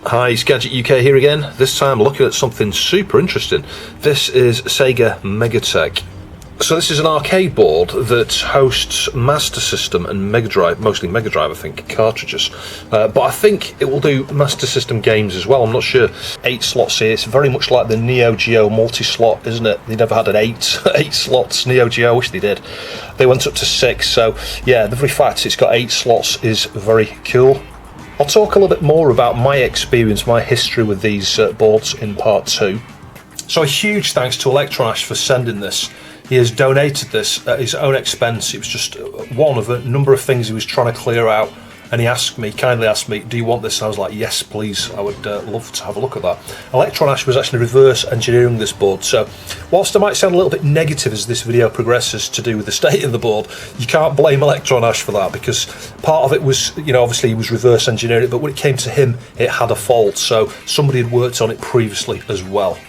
Hi, it's Gadget UK here again, this time looking at something super interesting. This is Sega Megatech. So this is an arcade board that hosts Master System and Megadrive, mostly Megadrive I think, cartridges. But I think it will do Master System games as well, I'm not sure. 8 slots here, it's very much like the Neo Geo multi-slot, isn't it? They never had an 8 slots, Neo Geo, I wish they did. They went up to 6, so yeah, the very fact it's got 8 slots is very cool. I'll talk a little bit more about my experience, my history with these boards in part 2. So a huge thanks to Electronash for sending this. He has donated this at his own expense. It was just one of a number of things he was trying to clear out, and he kindly asked me, do you want this? And I was like, yes please, I would love to have a look at that. Electronash was actually reverse engineering this board, so whilst I might sound a little bit negative as this video progresses to do with the state of the board, you can't blame Electronash for that, because part of it was, you know, obviously he was reverse engineering it, but when it came to him it had a fault, so somebody had worked on it previously as well.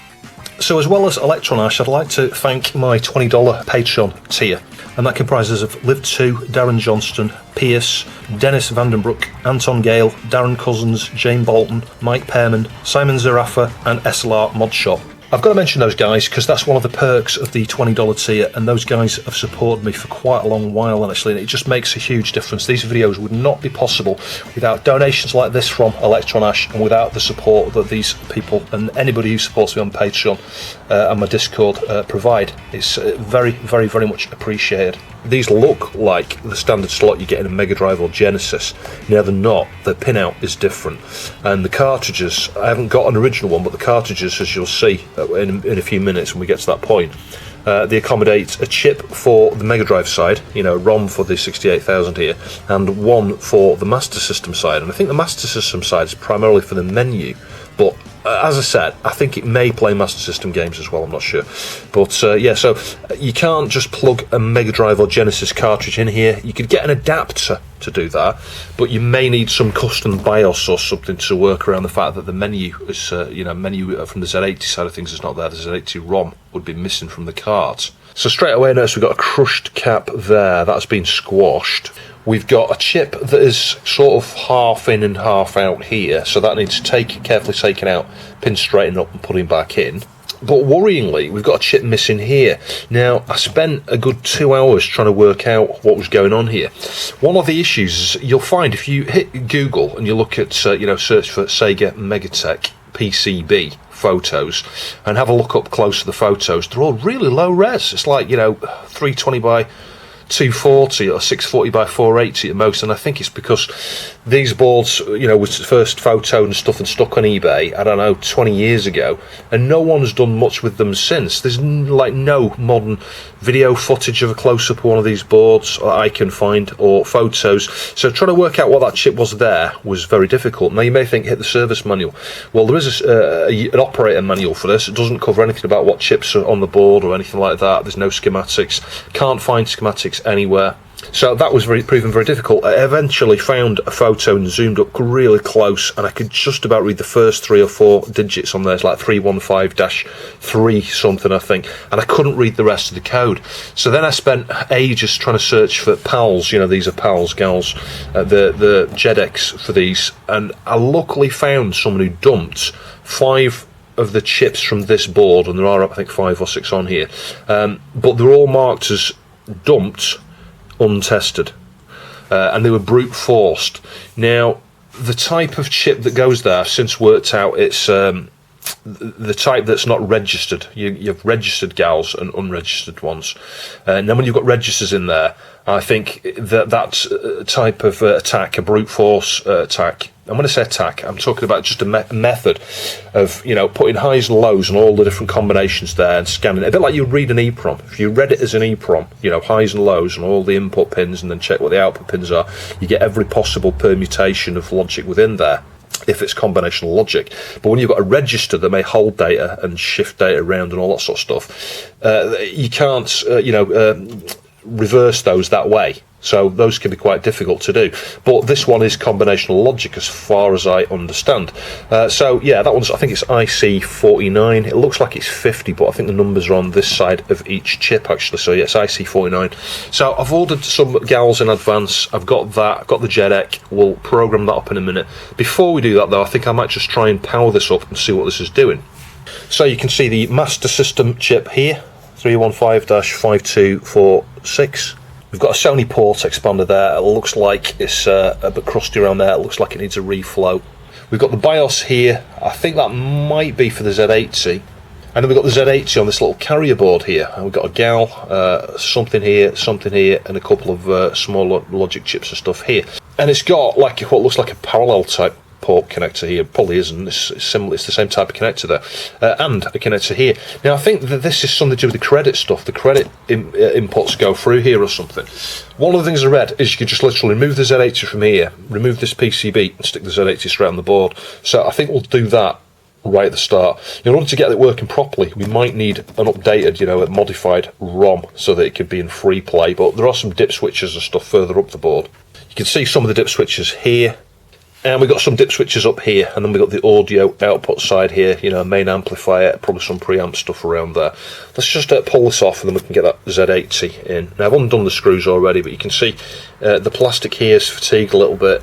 So as well as Electronash, I'd like to thank my $20 Patreon tier, and that comprises of Liv2, Darren Johnston, Pierce, Dennis Vandenbroek, Anton Gale, Darren Cousins, Jane Bolton, Mike Pearman, Simon Zarafa and SLR Modshop. I've got to mention those guys because that's one of the perks of the $20 tier, and those guys have supported me for quite a long while actually, and it just makes a huge difference. These videos would not be possible without donations like this from Electronash and without the support that these people and anybody who supports me on Patreon and my Discord provide. It's very, very, very much appreciated. These look like the standard slot you get in a Megadrive or Genesis. No, they're not. The pinout is different, and the cartridges, I haven't got an original one, but the cartridges, as you'll see in a few minutes when we get to that point, they accommodate a chip for the Megadrive side, you know, ROM for the 68,000 here, and one for the Master System side. And I think the Master System side is primarily for the menu, but as I said, I think it may play Master System games as well, I'm not sure. But yeah, so you can't just plug a Megadrive or Genesis cartridge in here. You could get an adapter to do that, but you may need some custom BIOS or something to work around the fact that the menu is, you know, menu from the Z80 side of things is not there. The Z80 ROM would be missing from the cart. So straight away notice we've got a crushed cap there, that's been squashed. We've got a chip that is sort of half in and half out here, so that needs carefully taken out, pin straightened up and putting back in. But worryingly, we've got a chip missing here. Now, I spent a good 2 hours trying to work out what was going on here. One of the issues is you'll find if you hit Google and you look at, you know, search for Sega Megatech PCB photos and have a look up close to the photos, they're all really low res. It's like, you know, 320 by 240 or 640 by 480 at most, and I think it's because these boards, you know, was first photoed and stuff and stuck on eBay, I don't know, 20 years ago, and no one's done much with them since. There's like no modern video footage of a close-up of one of these boards that I can find, or photos, so trying to work out what that chip was there was very difficult. Now you may think, hit the service manual. Well, there is an operator manual for this. It doesn't cover anything about what chips are on the board or anything like that. There's no schematics, can't find schematics anywhere. So that was proven very difficult. I eventually found a photo and zoomed up really close, and I could just about read the first 3 or 4 digits on there. It's like 315-3 something, I think, and I couldn't read the rest of the code. So then I spent ages trying to search for PALs, you know, these are PALs, GALs, the JEDECs for these, and I luckily found someone who dumped 5 of the chips from this board, and there are, I think, 5 or 6 on here, but they're all marked as dumped, untested, and they were brute forced. Now, the type of chip that goes there, I've since worked out, it's the type that's not registered. You have registered GALs and unregistered ones. Now, when you've got registers in there, I think that type of attack, a brute force attack, and when I say attack, I'm talking about just a method of, you know, putting highs and lows and all the different combinations there and scanning it. A bit like you read an EEPROM. If you read it as an EEPROM, you know, highs and lows and all the input pins, and then check what the output pins are, you get every possible permutation of logic within there, if it's combinational logic. But when you've got a register that may hold data and shift data around and all that sort of stuff, you can't, you know, reverse those that way. So those can be quite difficult to do. But this one is combinational logic as far as I understand. So yeah, that one's, I think it's IC49. It looks like it's 50, but I think the numbers are on this side of each chip actually. So yeah, it's IC49. So I've ordered some gals in advance. I've got that. I've got the JEDEC. We'll program that up in a minute. Before we do that though, I think I might just try and power this up and see what this is doing. So you can see the Master System chip here, 315-5246. We've got a Sony port expander there. It looks like it's a bit crusty around there. It looks like it needs a reflow. We've got the BIOS here. I think that might be for the Z80. And then we've got the Z80 on this little carrier board here. And we've got a GAL, something here, and a couple of small logic chips and stuff here. And it's got like what looks like a parallel type port connector here. Probably isn't. It's similar. It's the same type of connector there, and a connector here. Now I think that this is something to do with the credit stuff. The credit inputs go through here or something. One of the things I read is you could just literally remove the Z80 from here, remove this PCB, and stick the Z80 straight on the board. So I think we'll do that right at the start. In order to get it working properly, we might need an updated, a modified ROM so that it could be in free play. But there are some dip switches and stuff further up the board. You can see some of the dip switches here. And we've got some dip switches up here, and then we've got the audio output side here, main amplifier, probably some preamp stuff around there. Let's just pull this off, and then we can get that Z80 in. Now, I've undone the screws already, but you can see the plastic here is fatigued a little bit.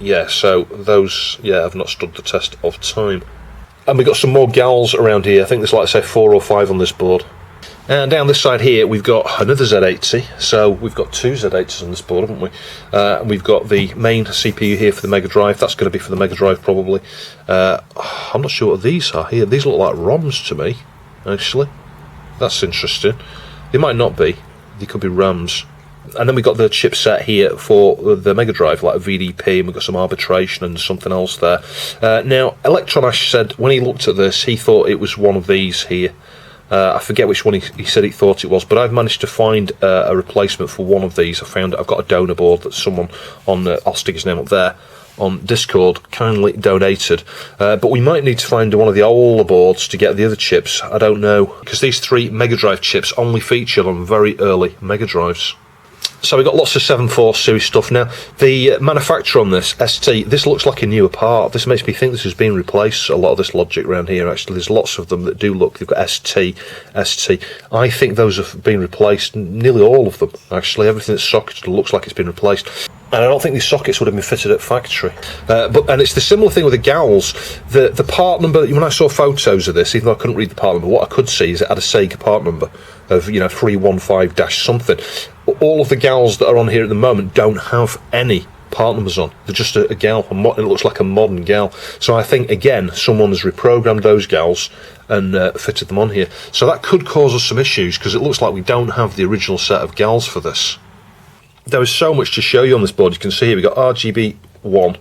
Yeah, so those, have not stood the test of time. And we've got some more gals around here. I think there's, like I say, 4 or 5 on this board. And down this side here, we've got another Z80. So we've got 2 Z80s on this board, haven't we? And we've got the main CPU here for the Megadrive. That's going to be for the Megadrive, probably. I'm not sure what these are here. These look like ROMs to me, actually. That's interesting. They might not be. They could be RAMs. And then we've got the chipset here for the Megadrive, like a VDP, and we've got some arbitration and something else there. Now, Electronash said when he looked at this, he thought it was one of these here. I forget which one he said he thought it was, but I've managed to find a replacement for one of these. I've got a donor board that someone on, I'll stick his name up there, on Discord kindly donated. But we might need to find one of the older boards to get the other chips. I don't know, because these 3 Megadrive chips only featured on very early Megadrives. So we've got lots of 7.4 series stuff now. The manufacturer on this, ST, this looks like a newer part. This makes me think this has been replaced, a lot of this logic around here actually. There's lots of them that do look, they've got ST. I think those have been replaced, nearly all of them actually. Everything that's socketed looks like it's been replaced. And I don't think these sockets would have been fitted at factory. And it's the similar thing with the gals. The part number, when I saw photos of this, even though I couldn't read the part number, what I could see is it had a Sega part number of 315-something. All of the gals that are on here at the moment don't have any part numbers on. They're just a gal. It looks like a modern gal. So I think, again, someone has reprogrammed those gals and fitted them on here. So that could cause us some issues, because it looks like we don't have the original set of gals for this. There is so much to show you on this board. You can see here we've got RGB1,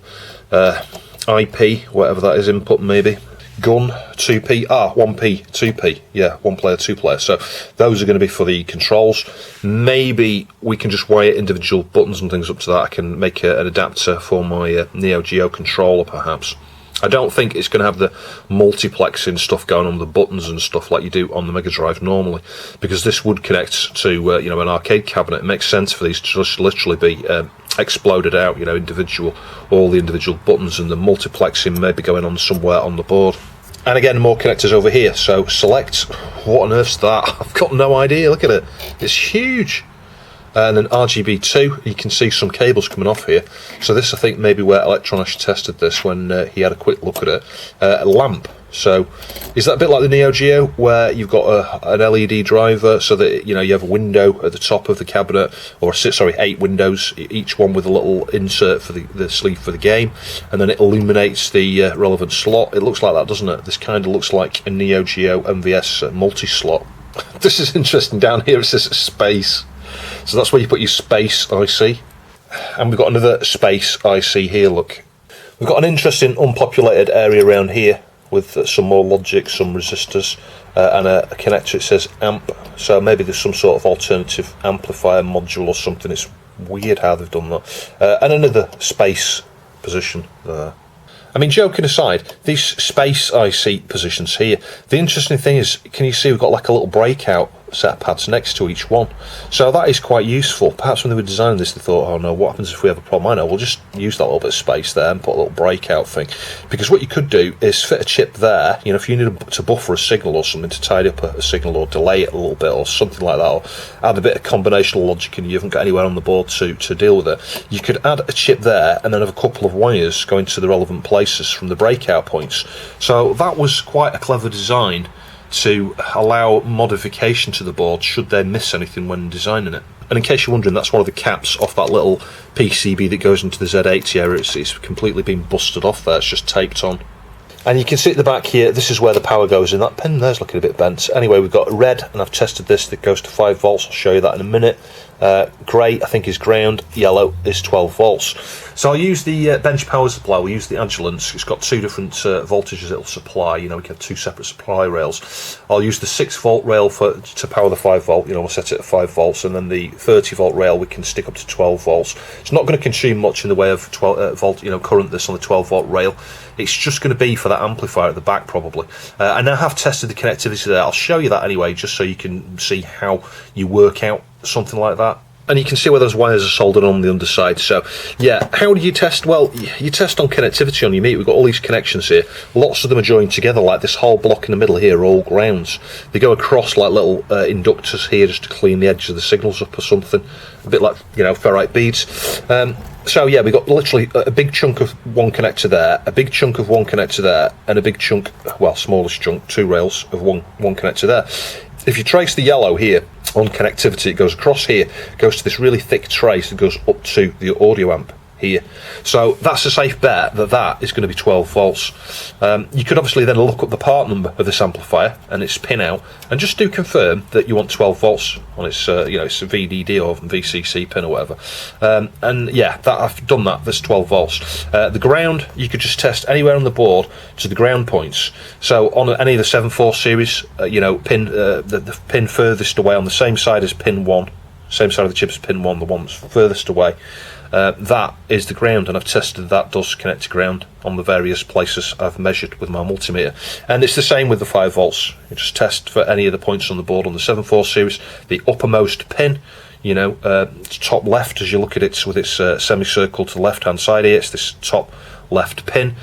IP, whatever that is, input maybe, gun, 2P, 1P, 2P, yeah, 1 player, 2 player. So those are going to be for the controls. Maybe we can just wire individual buttons and things up to that. I can make an adapter for my Neo Geo controller perhaps. I don't think it's going to have the multiplexing stuff going on with the buttons and stuff like you do on the Megadrive normally, because this would connect to an arcade cabinet. It makes sense for these to just literally be exploded out, all the individual buttons, and the multiplexing maybe going on somewhere on the board. And again, more connectors over here. So select, what on earth's that? I've got no idea. Look at it, it's huge. And then RGB2, you can see some cables coming off here. So this, I think, maybe where Electronash tested this when he had a quick look at it. A lamp. So is that a bit like the Neo Geo, where you've got an LED driver, so that you have a window at the top of the cabinet, or 8 windows, each one with a little insert for the sleeve for the game, and then it illuminates the relevant slot. It looks like that, doesn't it? This kind of looks like a Neo Geo MVS multi-slot. This is interesting. Down here it says space. So that's where you put your space IC. And we've got another space IC here, look. We've got an interesting unpopulated area around here with some more logic, some resistors, and a connector. It says amp, so maybe there's some sort of alternative amplifier module or something. It's weird how they've done that. And another space position there. I mean, joking aside, these space IC positions here, the interesting thing is, can you see we've got like a little breakout set of pads next to each one. So that is quite useful. Perhaps when they were designing this they thought, oh no, what happens if we have a problem? I know, we'll just use that little bit of space there and put a little breakout thing. Because what you could do is fit a chip there, you know, if you need to buffer a signal or something, to tidy up a signal or delay it a little bit or something like that, or add a bit of combinational logic and you haven't got anywhere on the board to deal with it, you could add a chip there and then have a couple of wires going to the relevant places from the breakout points. So that was quite a clever design to allow modification to the board should they miss anything when designing it. And in case you're wondering, that's one of the caps off that little PCB that goes into the Z80 area. It's completely been busted off there, it's just taped on. And you can see at the back here, this is where the power goes in. That pin there's looking a bit bent. Anyway, we've got red, and I've tested this, that goes to 5 volts. I'll show you that in a minute. Grey, I think, is ground. Yellow is 12 volts. So I'll use the bench power supply. We'll use the Agilence. It's got 2 different voltages it'll supply. You know, we can have 2 separate supply rails. I'll use the 6 volt rail to power the 5 volt. You know, we'll set it at 5 volts, and then the 30 volt rail we can stick up to 12 volts. It's not going to consume much in the way of 12 volt, you know, current this on the 12 volt rail. It's just going to be for that amplifier at the back, probably. I now have tested the connectivity there. I'll show you that anyway, just so you can see how you work out something like that. And you can see where those wires are soldered on the underside. So yeah, how do you test? Well, you test on connectivity on your meter. We've got all these connections here. Lots of them are joined together, like this whole block in the middle here are all grounds. They go across like little inductors here just to clean the edges of the signals up or something, a bit like, you know, ferrite beads. So yeah, we've got literally a big chunk of one connector there, a big chunk of one connector there, and a big chunk, well, smallest chunk, 2 rails of one connector there. If you trace the yellow here on connectivity, it goes across here, goes to this really thick trace that goes up to the audio amp here. So that's a safe bet that that is going to be 12 volts. You could obviously then look up the part number of this amplifier and its pin out, and just do confirm that you want 12 volts on its, you know, it's a VDD or VCC pin or whatever. And yeah, that I've done that. That's 12 volts. The ground, you could just test anywhere on the board to the ground points. So on any of the 7.4 series, you know, pin the pin furthest away on the same side as pin 1, same side of the chip as pin 1, the one that's furthest away. That is the ground, and I've tested that does connect to ground on the various places I've measured with my multimeter. And it's the same with the 5 volts. You just test for any of the points on the board on the 7.4 series. The uppermost pin, you know, top left as you look at it with its semicircle to the left hand side here, it's this top left pin.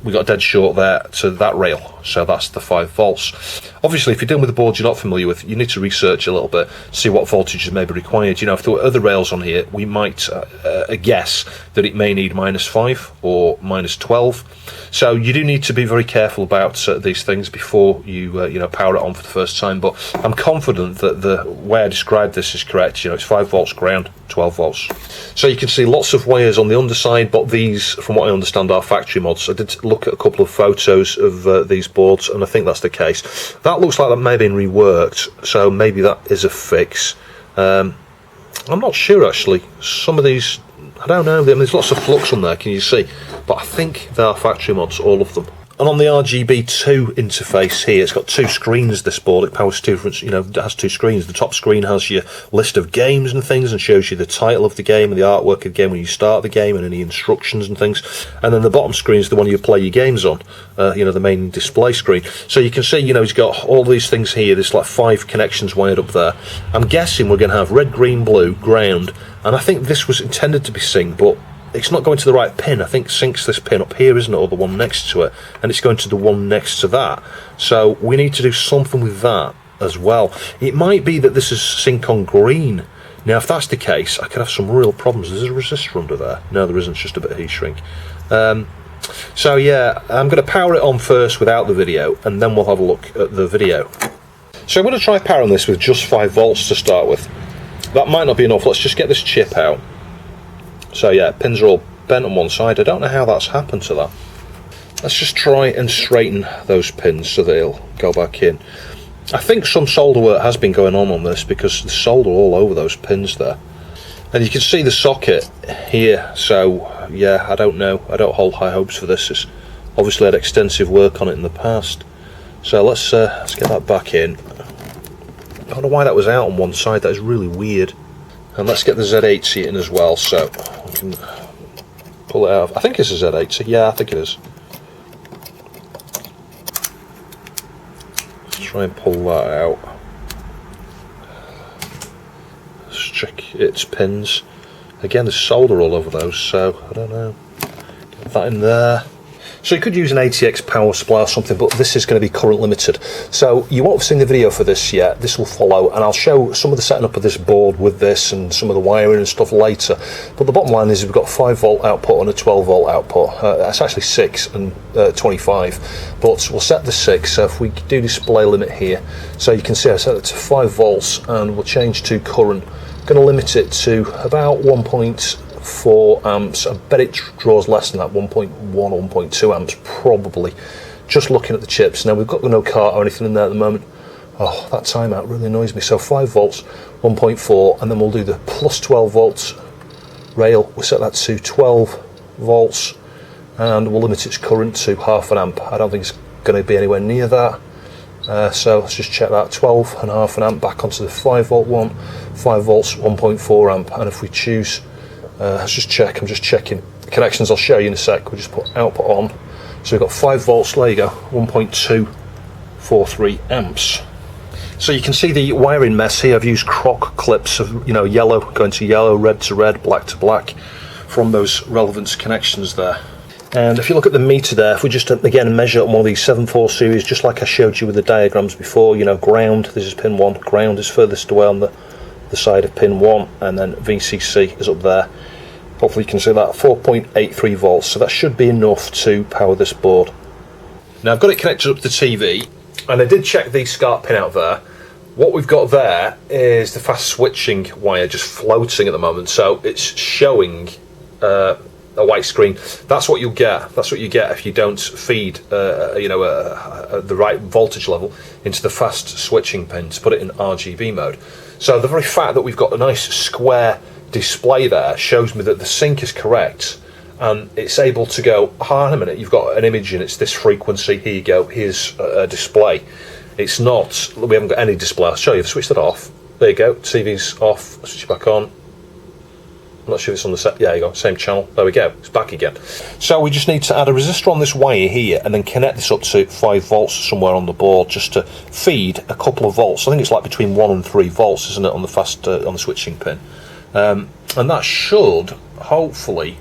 We got dead short there to that rail, so that's the 5 volts. Obviously, if you're dealing with a board you're not familiar with, you need to research a little bit, see what voltages may be required. You know, if there were other rails on here, we might guess that it may need -5 or -12. So you do need to be very careful about these things before you you know, power it on for the first time. But I'm confident that the way I described this is correct. You know, it's 5 volts ground, 12 volts. So you can see lots of wires on the underside, but these, from what I understand, are factory mods. I did look at a couple of photos of these boards, and I think that's the case. That looks like that may have been reworked, so maybe that is a fix. I'm not sure actually. Some of these, I don't know, there's lots of flux on there, can you see? But I think they are factory mods, all of them. And on the RGB2 interface here, it's got 2 screens, this board. It powers 2 different, you know, it has 2 screens. The top screen has your list of games and things and shows you the title of the game and the artwork of the game when you start the game and any instructions and things. And then the bottom screen is the one you play your games on, you know, the main display screen. So you can see, you know, he's got all these things here. There's like 5 connections wired up there. I'm guessing we're going to have red, green, blue, ground. And I think this was intended to be synced, but it's not going to the right pin. I think syncs this pin up here, isn't it, or the one next to it, and it's going to the one next to that. So we need to do something with that as well. It might be that this is sync on green. Now if that's the case, I could have some real problems. There's a resistor under there. No, there isn't, it's just a bit of heat shrink. So yeah, I'm going to power it on first without the video, and then we'll have a look at the video. So I'm going to try powering this with just 5 volts to start with. That might not be enough. Let's just get this chip out. So yeah, pins are all bent on one side. I don't know how that's happened to that. Let's just try and straighten those pins so they'll go back in. I think some solder work has been going on this, because the solder all over those pins there. And you can see the socket here, so yeah, I don't know. I don't hold high hopes for this. It's obviously had extensive work on it in the past. So let's get that back in. I don't know why that was out on one side. That is really weird. And let's get the Z80 in as well, so we can pull it out. I think it's a Z80, yeah, I think it is. Let's try and pull that out. its pins. Again, there's solder all over those, so I don't know. Get that in there. So you could use an ATX power supply or something, but this is going to be current limited. So you won't have seen the video for this yet. This will follow, and I'll show some of the setting up of this board with this and some of the wiring and stuff later. But the bottom line is we've got 5-volt output and a 12-volt output. That's actually 6 and 25, but we'll set the 6. So if we do display limit here, so you can see I set it to 5 volts, and we'll change to current. Going to limit it to about 1.4 amps. I bet it draws less than that, 1.1 or 1.2 amps probably, just looking at the chips. Now we've got no cart or anything in there at the moment. Oh, that timeout really annoys me. So 5 volts, 1.4, and then we'll do the plus 12 volts rail. We'll set that to 12 volts, and we'll limit its current to half an amp. I don't think it's going to be anywhere near that. So let's just check that, 12.5 an amp back onto the 5 volt one, 5 volts, 1.4 amp, and if we choose, let's just check, I'm just checking the connections, I'll show you in a sec. We'll just put output on, so we've got 5 volts, there you go, 1.243 amps. So you can see the wiring mess here. I've used croc clips of, yellow going to yellow, red to red, black to black from those relevance connections there. And if you look at the meter there, if we just again measure on one of these 7.4 series, just like I showed you with the diagrams before, ground, this is pin 1, ground is furthest away on the side of pin 1, and then VCC is up there. Hopefully you can see that, 4.83 volts, so that should be enough to power this board. Now I've got it connected up to the TV, and I did check the SCART pin out there. What we've got there is the fast switching wire just floating at the moment, so it's showing a white screen. That's what you'll get. That's what you get if you don't feed, the right voltage level into the fast switching pin to put it in RGB mode. So the very fact that we've got a nice square display there shows me that the sync is correct, and it's able to go, hang on a minute, you've got an image and it's this frequency, here you go, here's a display. It's not, we haven't got any display. I'll show you, I've switched it off. There you go, TV's off, switch it back on. I'm not sure if it's on the set. Yeah, you go, same channel. There we go, it's back again. So we just need to add a resistor on this wire here and then connect this up to 5 volts somewhere on the board just to feed a couple of volts. I think it's like between 1 and 3 volts, isn't it, on the fast on the switching pin. And that should hopefully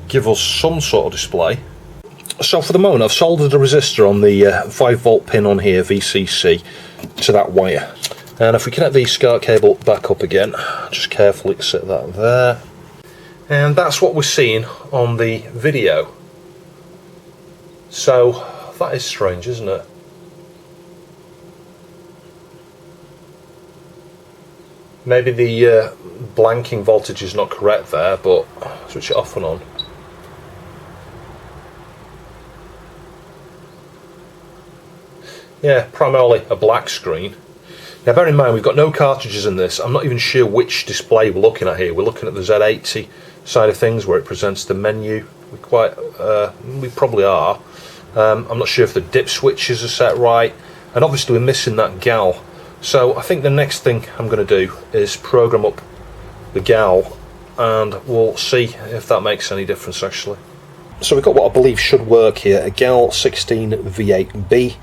give us some sort of display. So for the moment I've soldered a resistor on the 5 volt pin on here, VCC, to that wire. And if we connect the SCART cable back up again, just carefully set that there. And that's what we're seeing on the video. So that is strange, isn't it? Maybe the blanking voltage is not correct there, but switch it off and on. Yeah, primarily a black screen. Now bear in mind we've got no cartridges in this. I'm not even sure which display we're looking at here. We're looking at the Z80 side of things where it presents the menu. We probably are. I'm not sure if the dip switches are set right, and obviously we're missing that GAL. So I think the next thing I'm going to do is program up the GAL, and we'll see if that makes any difference actually. So we've got what I believe should work here, a GAL 16 V8B.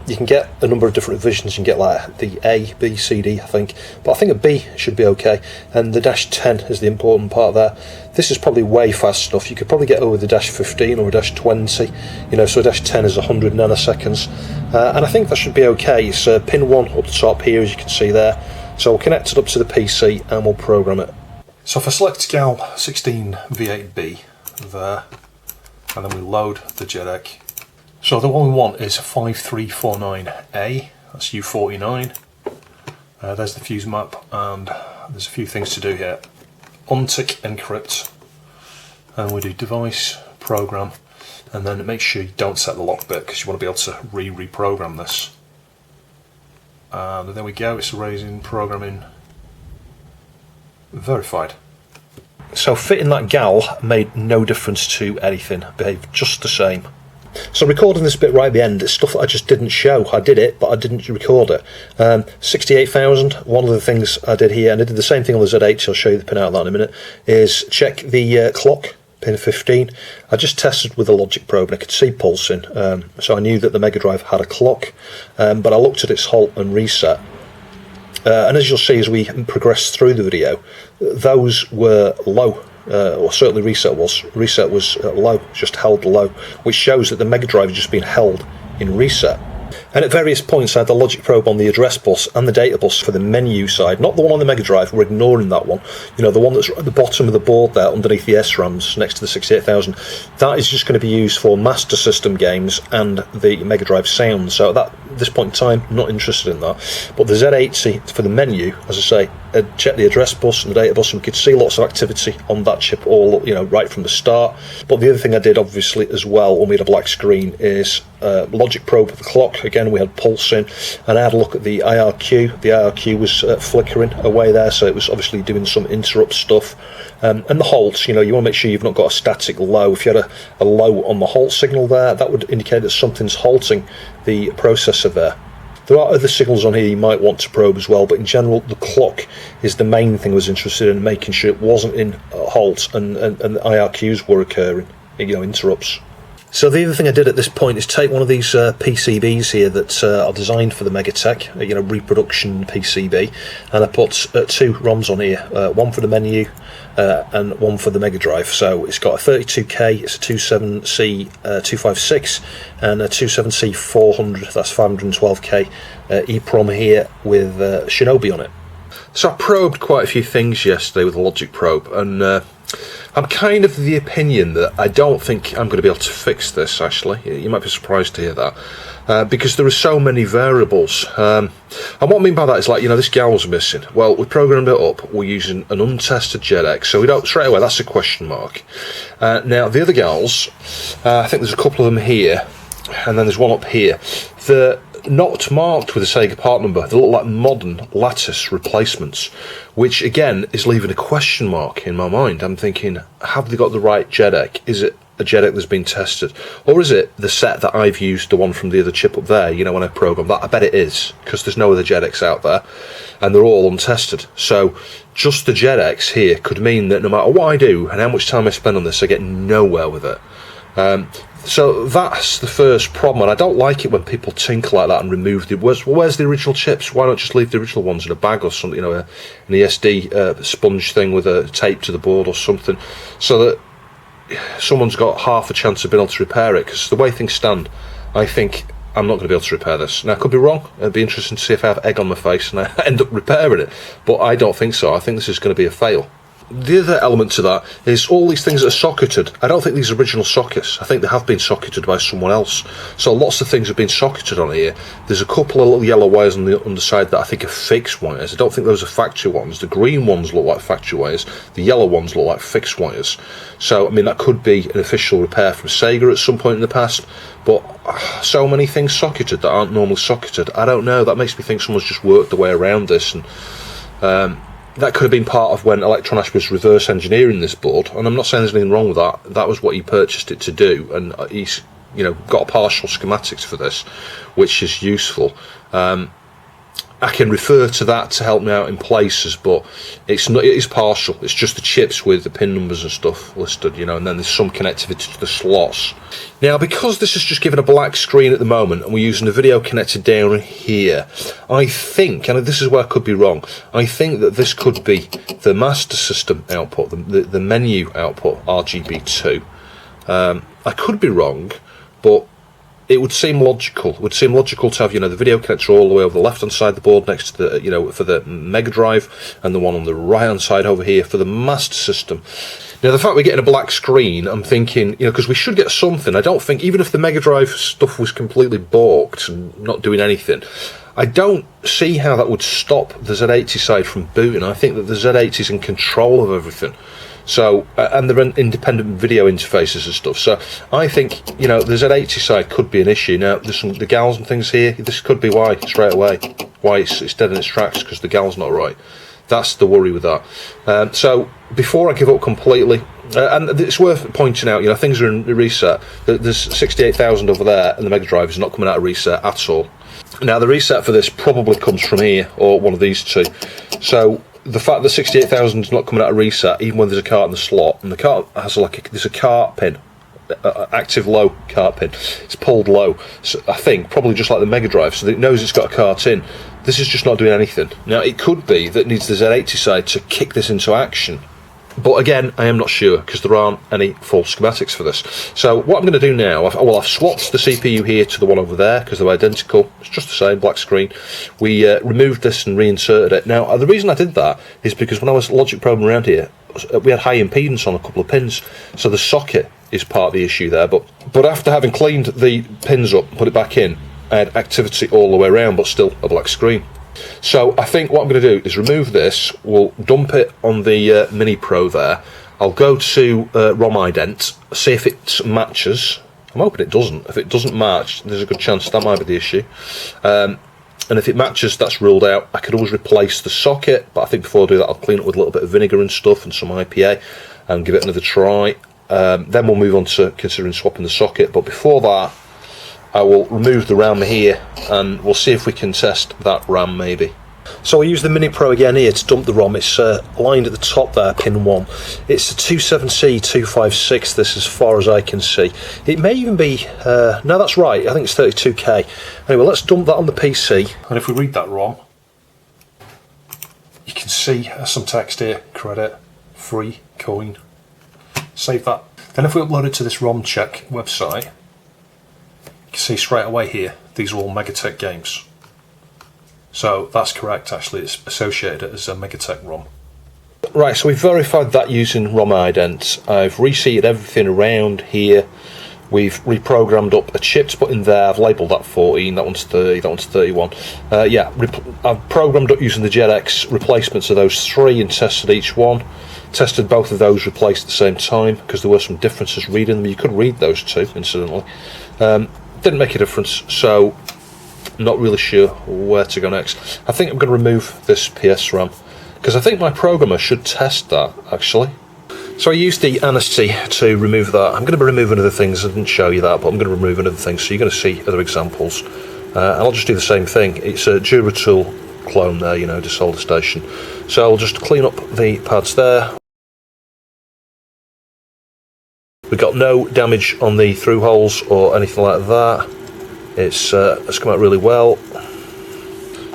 You can get a number of different versions. You can get like the A, B, C, D, I think, but I think a B should be okay, and the dash 10 is the important part there. This is probably way fast enough. You could probably get over the dash 15 or a dash 20, so a dash 10 is 100 nanoseconds, and I think that should be okay. It's pin 1 up the top here, as you can see there, so we'll connect it up to the PC and we'll program it. So if I select GAL 16 V8B there, and then we load the JEDEC. So the one we want is 5349A, that's U49. There's the fuse map, and there's a few things to do here. Untick encrypt, and we do device program, and then make sure you don't set the lock bit because you want to be able to reprogram this. And there we go, it's raising programming verified. So fitting that GAL made no difference to anything, behaved just the same. So recording this bit right at the end, it's stuff that I just didn't show. I did it, but I didn't record it. 68,000, one of the things I did here, and I did the same thing on the Z80, I'll show you the pin out of that in a minute, is check the clock, pin 15. I just tested with a logic probe and I could see pulsing, so I knew that the Megadrive had a clock, but I looked at its halt and reset, and as you'll see as we progress through the video, those were low. Or certainly reset was low, just held low, which shows that the Megadrive has just been held in reset. And at various points I had the logic probe on the address bus and the data bus for the menu side, not the one on the Megadrive, we're ignoring that one. You know, the one that's at the bottom of the board there underneath the SRAMs next to the 68000, that is just going to be used for Master System games and the Megadrive sound. So at this point in time, I'm not interested in that. But the Z80 for the menu, as I say, check the address bus and the data bus, and we could see lots of activity on that chip all, you know, right from the start. But the other thing I did obviously as well when we had a black screen is logic probe the clock. Again, we had pulsing, and I had a look at the IRQ. The IRQ was flickering away there, so it was obviously doing some interrupt stuff. And the halts, you know, you want to make sure you've not got a static low. If you had a low on the halt signal there, that would indicate that something's halting the processor there. There are other signals on here you might want to probe as well, but in general the clock is the main thing I was interested in, making sure it wasn't in halt and the IRQs were occurring, you know, interrupts. So the other thing I did at this point is take one of these PCBs here that are designed for the Megatech, you know, reproduction PCB, and I put two ROMs on here, one for the menu and one for the Megadrive. So it's got a 32K, it's a 27C256 and a 27C400, that's 512K EEPROM here with Shinobi on it. So I probed quite a few things yesterday with a logic probe, and I'm kind of the opinion that I don't think I'm going to be able to fix this, actually. You might be surprised to hear that, because there are so many variables. And what I mean by that is, like, you know, this gal's missing. Well, we programmed it up, we're using an untested JEDEC, so we don't, straight away, that's a question mark. Now, the other gals, I think there's a couple of them here, and then there's one up here. They're not marked with a Sega part number. They look like modern lattice replacements, which again is leaving a question mark in my mind. I'm thinking, have they got the right JEDEC? Is it a JEDEC that's been tested, or is it the set that I've used, the one from the other chip up there, you know, when I programmed that? I bet it is, because there's no other JEDECs out there and they're all untested. So just the JEDECs here could mean that no matter what I do and how much time I spend on this, I get nowhere with it. So that's the first problem, and I don't like it when people tinker like that and remove the... Where's the original chips? Why not just leave the original ones in a bag or something, you know, an ESD sponge thing with a tape to the board or something, so that someone's got half a chance of being able to repair it, because the way things stand, I think I'm not going to be able to repair this. Now, I could be wrong. It'd be interesting to see if I have egg on my face and I end up repairing it, but I don't think so. I think this is going to be a fail. The other element to that is all these things that are socketed. I don't think these are original sockets. I think they have been socketed by someone else. So lots of things have been socketed on here. There's a couple of little yellow wires on the underside that I think are fixed wires. I don't think those are factory ones. The green ones look like factory wires. The yellow ones look like fixed wires. So, I mean, that could be an official repair from Sega at some point in the past. But so many things socketed that aren't normally socketed. I don't know. That makes me think someone's just worked their way around this, and that could have been part of when Electronash was reverse engineering this board, and I'm not saying there's anything wrong with that. That was what he purchased it to do, and he's, you know, got partial schematics for this, which is useful. I can refer to that to help me out in places, but it's not. It is partial. It's just the chips with the pin numbers and stuff listed, you know, and then there's some connectivity to the slots. Now, because this is just given a black screen at the moment, and we're using the video connector down here, I think, and this is where I could be wrong, I think that this could be the Master System output, the menu output, RGB2. I could be wrong, but it would seem logical. It would seem logical to have, you know, the video connector all the way over the left-hand side of the board next to the, you know, for the Megadrive, and the one on the right-hand side over here for the Master System. Now, the fact we're getting a black screen, I'm thinking, you know, because we should get something. I don't think, even if the Megadrive stuff was completely balked and not doing anything, I don't see how that would stop the Z80 side from booting. I think that the Z80 is in control of everything. So, and they're independent video interfaces and stuff. So, I think, you know, the Z80 side could be an issue. Now, there's the gals and things here. This could be why, straight away, why it's dead in its tracks, because the gal's not right. That's the worry with that. So, before I give up completely, and it's worth pointing out, you know, things are in reset. There's 68,000 over there, and the Megadrive is not coming out of reset at all. Now, the reset for this probably comes from here, or one of these two. So, the fact that 68,000 is not coming out of reset, even when there's a cart in the slot, and the cart has there's a cart pin active low cart pin. It's pulled low, so I think probably just like the Megadrive, so that it knows it's got a cart in. This is just not doing anything. Now it could be that it needs the Z80 side to kick this into action, but again I am not sure because there aren't any full schematics for this. So what I'm going to do now, I've swapped the CPU here to the one over there because they're identical. It's just the same, black screen. We removed this and reinserted it. Now the reason I did that is because when I was logic probing around here, we had high impedance on a couple of pins, so the socket is part of the issue there, but after having cleaned the pins up and put it back in, I had activity all the way around but still a black screen. So I think what I'm going to do is remove this, we'll dump it on the Mini Pro there. I'll go to ROM ident, see if it matches. I'm hoping it doesn't. If it doesn't match, there's a good chance that might be the issue. And if it matches, that's ruled out. I could always replace the socket, but I think before I do that I'll clean it with a little bit of vinegar and stuff and some IPA and give it another try. Then we'll move on to considering swapping the socket, but before that I will remove the RAM here and we'll see if we can test that RAM maybe. So I use the Mini Pro again here to dump the ROM. It's aligned at the top there, pin 1. It's a 27C256, this as far as I can see. It may even be, no that's right, I think it's 32K. Anyway, let's dump that on the PC. And if we read that ROM, you can see some text here, credit, free, coin. Save that. Then if we upload it to this ROM check website, you can see straight away here, these are all Megatech games. So that's correct, actually, it's associated as a Megatech ROM. Right, so we've verified that using ROM ident. I've reseated everything around here. We've reprogrammed up a chip to put in there. I've labelled that 14, that one's 30, that one's 31. I've programmed up using the JetX replacements of those 3 and tested each one. Tested both of those replaced at the same time because there were some differences reading them. You could read those too, incidentally. Didn't make a difference, so not really sure where to go next. I think I'm going to remove this PS RAM because I think my programmer should test that actually. So I used the Anesty to remove that. I'm going to be removing other things. I didn't show you that, but I'm going to remove other things, so you're going to see other examples. And I'll just do the same thing. It's a Duratool clone there, you know, to solder station. So I'll just clean up the pads there. We've got no damage on the through holes or anything like that. It's come out really well.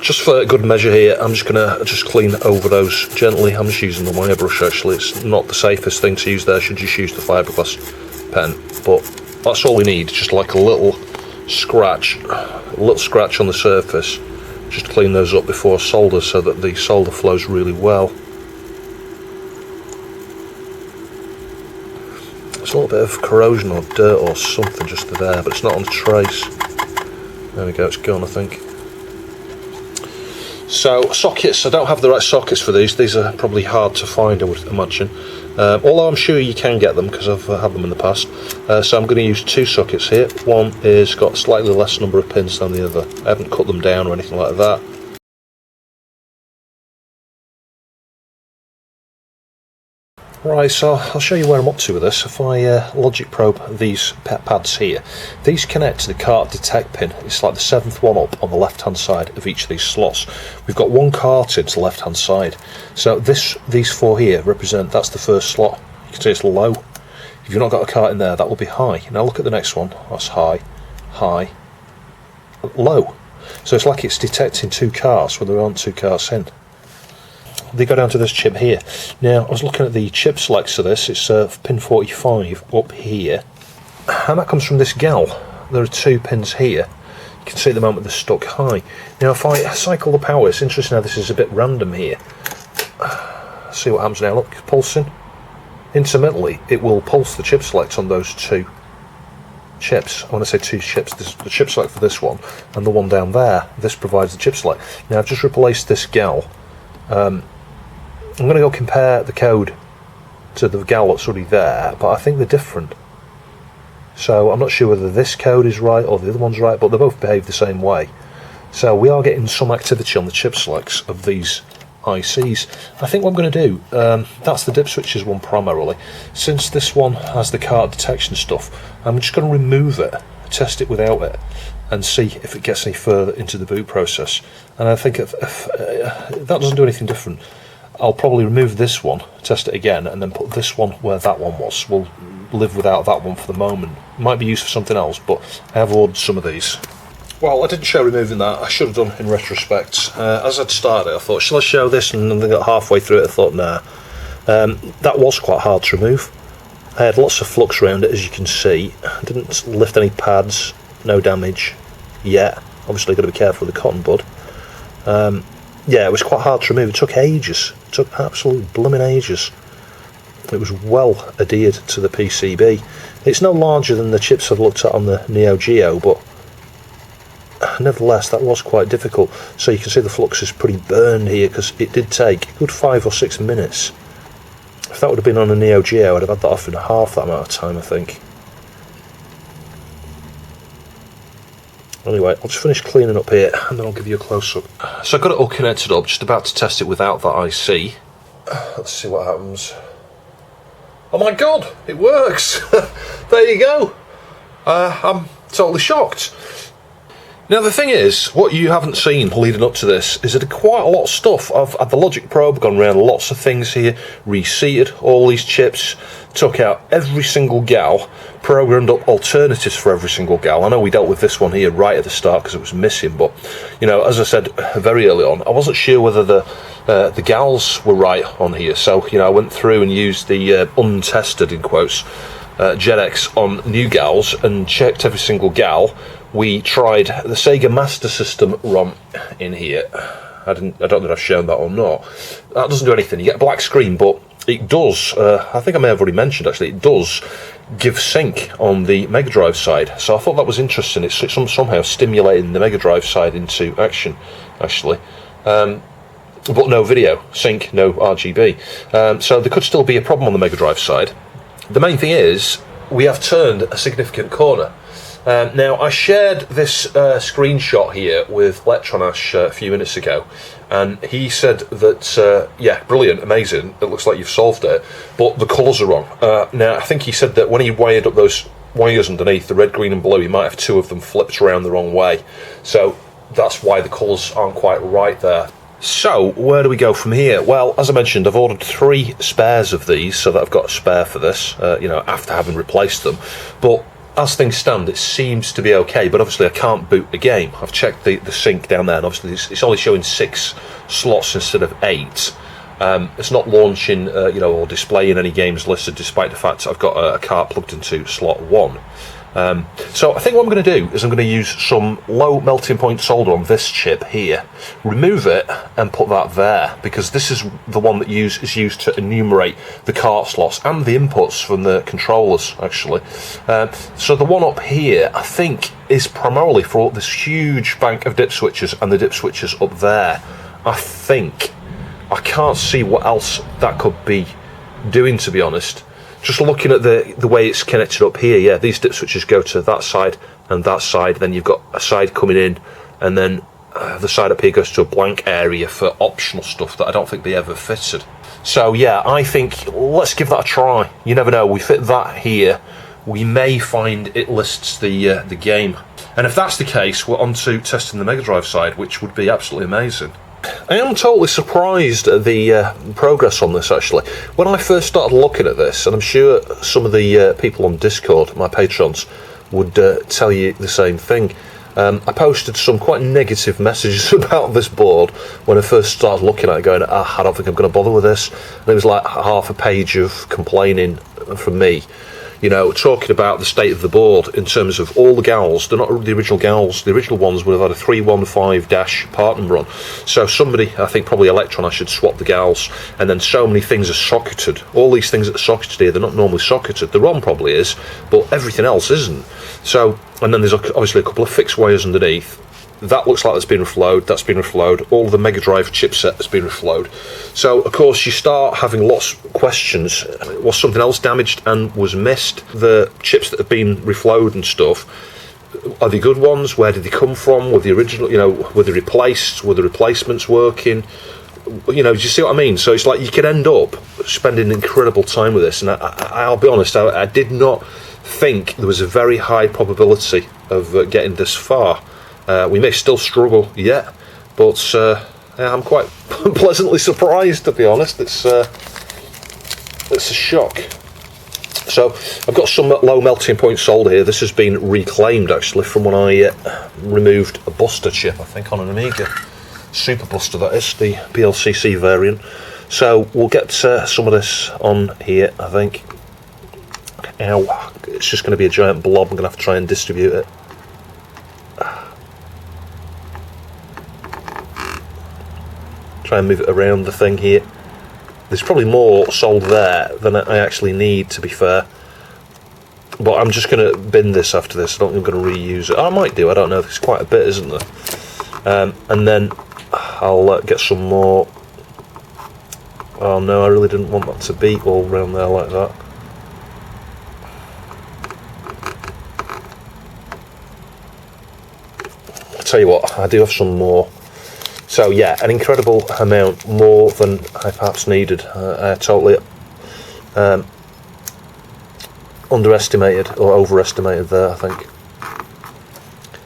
Just for good measure here, I'm just going to clean over those gently. I'm just using the wire brush actually. It's not the safest thing to use there. Should just use the fiberglass pen. But that's all we need. Just like a little scratch on the surface. Just clean those up before solder so that the solder flows really well. There's a little bit of corrosion or dirt or something just there, but it's not on the trace. There we go, it's gone I think. So sockets, I don't have the right sockets for these are probably hard to find I would imagine. Although I'm sure you can get them because I've had them in the past. So I'm going to use 2 sockets here. One is got slightly less number of pins than the other. I haven't cut them down or anything like that. Right, so I'll show you where I'm up to with this. If I logic probe these pads here, these connect to the cart detect pin. It's like the 7th one up on the left hand side of each of these slots. We've got 1 cart into the left hand side. So these 4 here represent, that's the first slot. You can see it's low. If you've not got a cart in there, that will be high. Now look at the next one. That's high, high, low. So it's like it's detecting 2 carts where there aren't 2 carts in. They go down to this chip here. Now I was looking at the chip selects of this. It's pin 45 up here, and that comes from this gal. There are 2 pins here. You can see at the moment they're stuck high. Now if I cycle the power, it's interesting how this is a bit random here. See what happens now. Look, pulsing. Intermittently it will pulse the chip select on those 2 chips. When I say 2 chips, this is the chip select for this one and the one down there. This provides the chip select. Now I've just replaced this gal. I'm going to go compare the code to the gal that's already there, but I think they're different. So I'm not sure whether this code is right or the other one's right, but they both behave the same way. So we are getting some activity on the chip selects of these ICs. I think what I'm going to do, that's the dip switches one primarily. Since this one has the cart detection stuff, I'm just going to remove it, test it without it, and see if it gets any further into the boot process. And I think if that doesn't do anything different, I'll probably remove this one, test it again, and then put this one where that one was. We'll live without that one for the moment. Might be used for something else, but I have ordered some of these. Well, I didn't show removing that. I should have done in retrospect. As I'd started, I thought, shall I show this? And then I got halfway through it, I thought, nah. That was quite hard to remove. I had lots of flux around it, as you can see. I didn't lift any pads, no damage yet. Obviously, got to be careful with the cotton bud. Yeah, it was quite hard to remove. It took ages. It took absolute blooming ages. It was well adhered to the PCB. It's no larger than the chips I've looked at on the Neo Geo, but nevertheless, that was quite difficult. So you can see the flux is pretty burned here, because it did take a good 5 or 6 minutes. If that would have been on a Neo Geo, I'd have had that off in half that amount of time, I think. Anyway, I'll just finish cleaning up here and then I'll give you a close-up. So I've got it all connected up, just about to test it without that IC. Let's see what happens. Oh my god, it works! There you go! I'm totally shocked. Now the thing is, what you haven't seen leading up to this is that quite a lot of stuff. I've had the logic probe, gone around lots of things here, reseated all these chips, took out every single gal, programmed up alternatives for every single gal. I know we dealt with this one here right at the start because it was missing, but you know, as I said very early on, I wasn't sure whether the gals were right on here, so you know, I went through and used the untested, in quotes, JetX on new gals and checked every single gal. We tried the Sega Master System ROM in here. I don't know if I've shown that or not. That doesn't do anything. You get a black screen, but it does, I think I may have already mentioned actually, it does give sync on the Megadrive side. So I thought that was interesting. It's somehow stimulating the Megadrive side into action, actually. But no video sync, no RGB. So there could still be a problem on the Megadrive side. The main thing is, we have turned a significant corner. Now, I shared this screenshot here with Electronash a few minutes ago, and he said that, yeah, brilliant, amazing, it looks like you've solved it, but the colours are wrong. Now, I think he said that when he wired up those wires underneath, the red, green and blue, he might have 2 of them flipped around the wrong way. So that's why the colours aren't quite right there. So, where do we go from here? Well, as I mentioned, I've ordered 3 spares of these, so that I've got a spare for this, you know, after having replaced them. But as things stand, it seems to be okay, but obviously I can't boot the game. I've checked the sync down there, and obviously it's only showing 6 slots instead of 8. It's not launching, you know, or displaying any games listed, despite the fact I've got a card plugged into slot 1. So I think what I'm going to do is I'm going to use some low melting point solder on this chip here, remove it and put that there, because this is the one that is used to enumerate the cart slots and the inputs from the controllers, actually. So the one up here, I think, is primarily for this huge bank of dip switches and the dip switches up there. I think. I can't see what else that could be doing, to be honest. Just looking at the way it's connected up here, yeah, these dip switches go to that side and that side, then you've got a side coming in, and then the side up here goes to a blank area for optional stuff that I don't think they ever fitted. So yeah, I think let's give that a try. You never know, we fit that here, we may find it lists the game. And if that's the case, we're on to testing the Megadrive side, which would be absolutely amazing. I am totally surprised at the progress on this, actually. When I first started looking at this, and I'm sure some of the people on Discord, my patrons, would tell you the same thing. I posted some quite negative messages about this board when I first started looking at it, going, I don't think I'm going to bother with this. And it was like half a page of complaining from me. You know, talking about the state of the board in terms of all the gals. They're not the original gals. The original ones would have had a 315- part number on. So somebody, I think probably Electron, I should swap the gals. And then so many things are socketed. All these things that are socketed here, they're not normally socketed. The ROM probably is, but everything else isn't. So, and then there's obviously a couple of fixed wires underneath. That looks like that's been reflowed, that's been reflowed, all the Megadrive chipset has been reflowed. So, of course, you start having lots of questions. Was something else damaged and was missed? The chips that have been reflowed and stuff, are they good ones? Where did they come from? Were the original, you know, were they replaced? Were the replacements working? You know, do you see what I mean? So it's like you can end up spending incredible time with this. And I'll be honest, I did not think there was a very high probability of getting this far. We may still struggle yet, but I'm quite pleasantly surprised, to be honest. It's a shock. So I've got some low melting point solder here. This has been reclaimed actually from when I removed a Buster chip, I think, on an Amiga. Super Buster, that is, the PLCC variant. So we'll get some of this on here, I think. Ow, it's just going to be a giant blob. I'm going to have to try and distribute it. Try and move it around the thing here. There's probably more solder there than I actually need, to be fair. But I'm just going to bin this after this. I don't think I'm going to reuse it. I might do, I don't know. There's quite a bit, isn't there? And then I'll get some more. Oh no, I really didn't want that to be all around there like that. I'll tell you what, I do have some more. So yeah, an incredible amount, more than I perhaps needed. I totally underestimated or overestimated there, I think.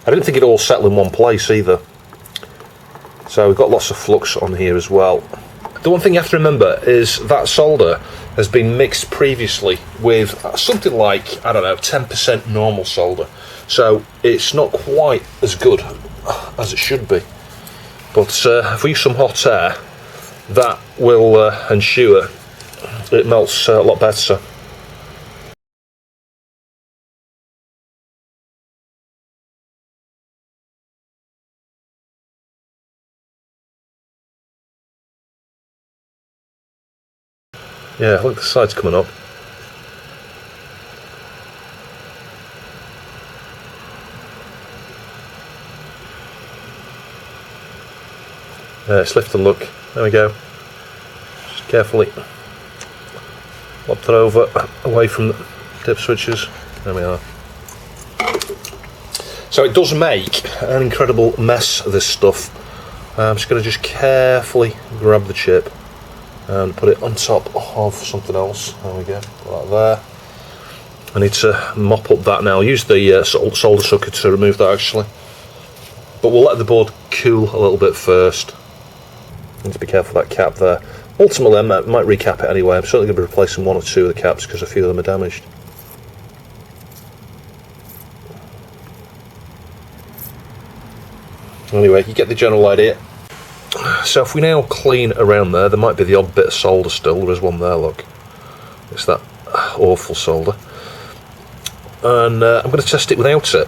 I didn't think it'd all settle in one place either. So we've got lots of flux on here as well. The one thing you have to remember is that solder has been mixed previously with something like, I don't know, 10% normal solder. So it's not quite as good as it should be. But if we use some hot air, that will ensure it melts a lot better. Yeah, look, the side's coming up. Let's lift the look. There we go. Just carefully flop that over, away from the dip switches. There we are. So it does make an incredible mess, this stuff. I'm just going to just carefully grab the chip and put it on top of something else. There we go, like there. I need to mop up that now. I'll use the solder sucker to remove that actually. But we'll let the board cool a little bit first. Need to be careful of that cap there. Ultimately, I might recap it anyway. I'm certainly going to be replacing one or two of the caps because a few of them are damaged. Anyway, you get the general idea. So if we now clean around there might be the odd bit of solder still. There is one there, look. It's that awful solder. And I'm going to test it without it.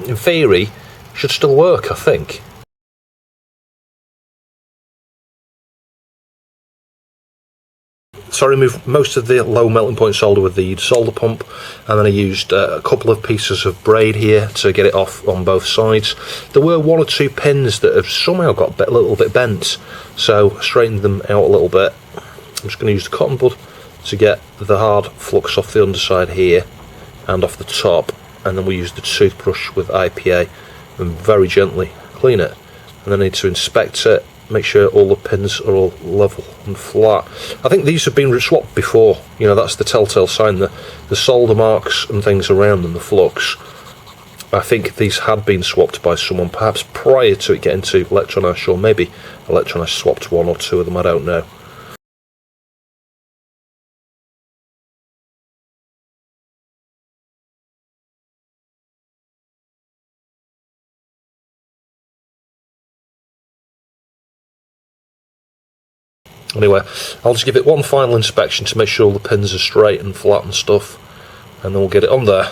In theory, it should still work, I think. So I removed most of the low melting point solder with the solder pump, and then I used a couple of pieces of braid here to get it off on both sides. There were one or two pins that have somehow got a little bit bent, so I straightened them out a little bit. I'm just going to use the cotton bud to get the hard flux off the underside here and off the top, and then we use the toothbrush with IPA and very gently clean it. And then I need to inspect it, make sure all the pins are all level and flat. I think these have been swapped before, you know, that's the telltale sign, the solder marks and things around them, the flux. I think these had been swapped by someone, perhaps prior to it getting to Electronash, or maybe Electronash swapped one or two of them, I don't know. Anyway, I'll just give it one final inspection to make sure all the pins are straight and flat and stuff, and then we'll get it on there.